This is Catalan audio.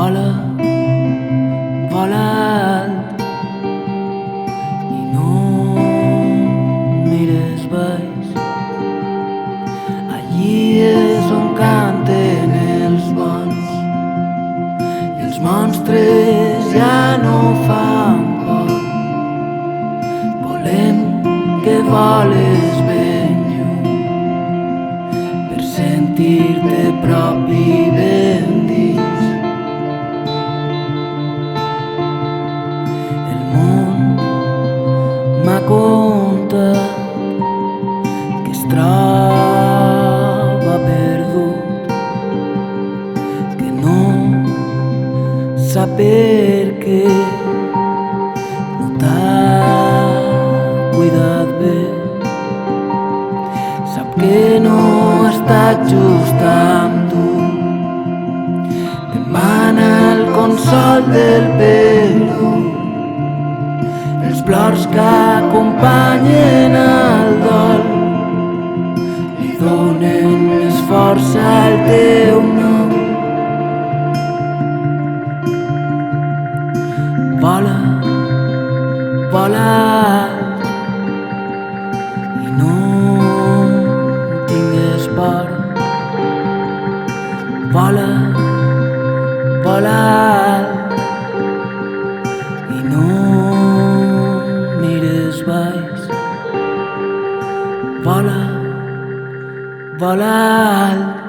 Vola, vola alt i no mires baix. Allí és on canten els bons i els monstres ja no fan por. Volem que voles ben lluny per sentir-te prop i ben dins. M'ha contat que es troba perdut, que no sap per què no t'ha cuidat bé. Sap que no ha estat just amb tu, demana el consol del perdó, els plors que acompanyen el dol, li donen més força al teu nom. Vola, vola i no tingues por. Vola, vola i no mires baix. Vola, vola alt